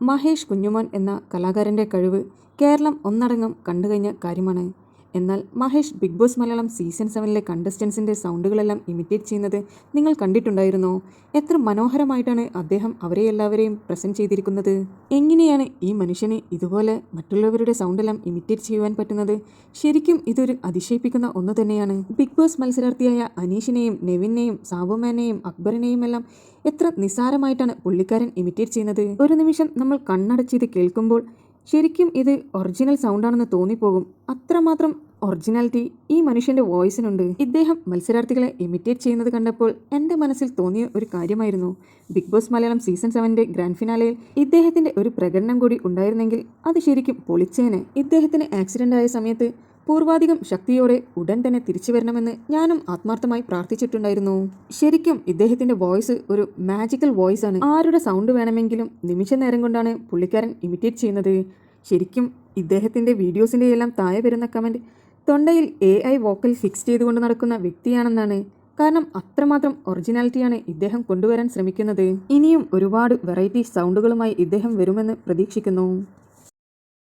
മഹേഷ് കുഞ്ഞുമോൻ എന്ന കലാകാരൻ്റെ കഴിവ് കേരളം ഒന്നടങ്കം കണ്ടുകഴിഞ്ഞ കാര്യമാണ്. എന്നാൽ Mahesh big boss Malayalam season 7-ലെ കണ്ടസ്റ്റൻസിൻ്റെ സൗണ്ടുകളെല്ലാം ഇമിറ്റേറ്റ് ചെയ്യുന്നത് നിങ്ങൾ കണ്ടിട്ടുണ്ടായിരുന്നോ? എത്ര മനോഹരമായിട്ടാണ് അദ്ദേഹം അവരെ എല്ലാവരെയും പ്രസൻറ്റ് ചെയ്തിരിക്കുന്നത്. എങ്ങനെയാണ് ഈ മനുഷ്യന് ഇതുപോലെ മറ്റുള്ളവരുടെ സൗണ്ടെല്ലാം ഇമിറ്റേറ്റ് ചെയ്യുവാൻ പറ്റുന്നത്? ശരിക്കും ഇതൊരു അതിശയിപ്പിക്കുന്ന ഒന്ന് തന്നെയാണ്. ബിഗ് ബോസ് മത്സരാർത്ഥിയായ അനീഷിനെയും നെവിനെയും സാബുമാനെയും അക്ബറിനെയും എല്ലാം എത്ര നിസ്സാരമായിട്ടാണ് പുള്ളിക്കാരൻ ഇമിറ്റേറ്റ് ചെയ്യുന്നത്. ഒരു നിമിഷം നമ്മൾ കണ്ണടച്ചിത് കേൾക്കുമ്പോൾ ശരിക്കും ഇത് ഒറിജിനൽ സൗണ്ടാണെന്ന് തോന്നിപ്പോകും. അത്രമാത്രം ഒറിജിനാലിറ്റി ഈ മനുഷ്യൻ്റെ വോയിസിനുണ്ട്. ഇദ്ദേഹം മത്സരാർത്ഥികളെ ഇമിറ്റേറ്റ് ചെയ്യുന്നത് കണ്ടപ്പോൾ എൻ്റെ മനസ്സിൽ തോന്നിയ ഒരു കാര്യമായിരുന്നു, ബിഗ് ബോസ് മലയാളം സീസൺ 7-ന്റെ ഗ്രാൻഡ് ഫിനാലയിൽ ഇദ്ദേഹത്തിൻ്റെ ഒരു പ്രകടനം കൂടി ഉണ്ടായിരുന്നെങ്കിൽ അത് ശരിക്കും പൊളിച്ചേനെ. ഇദ്ദേഹത്തിന് ആക്സിഡൻ്റ് ആയ സമയത്ത് പൂർവാധികം ശക്തിയോടെ ഉടൻ തന്നെ തിരിച്ചു വരണമെന്ന് ഞാനും ആത്മാർത്ഥമായി പ്രാർത്ഥിച്ചിട്ടുണ്ടായിരുന്നു. ശരിക്കും ഇദ്ദേഹത്തിൻ്റെ വോയിസ് ഒരു മാജിക്കൽ വോയിസ് ആണ്. ആരുടെ സൗണ്ട് വേണമെങ്കിലും നിമിഷ നേരം കൊണ്ടാണ് പുള്ളിക്കാരൻ ഇമിറ്റേറ്റ് ചെയ്യുന്നത്. ശരിക്കും ഇദ്ദേഹത്തിൻ്റെ വീഡിയോസിൻ്റെ എല്ലാം താഴെ വരുന്ന കമൻറ്റ് തൊണ്ടയിൽ AI വോക്കൽ ഫിക്സ് ചെയ്തുകൊണ്ട് നടക്കുന്ന വ്യക്തിയാണെന്നാണ്. കാരണം അത്രമാത്രം ഒറിജിനാലിറ്റിയാണ് ഇദ്ദേഹം കൊണ്ടുവരാൻ ശ്രമിക്കുന്നത്. ഇനിയും ഒരുപാട് വെറൈറ്റി സൗണ്ടുകളുമായി ഇദ്ദേഹം വരുമെന്ന് പ്രതീക്ഷിക്കുന്നു.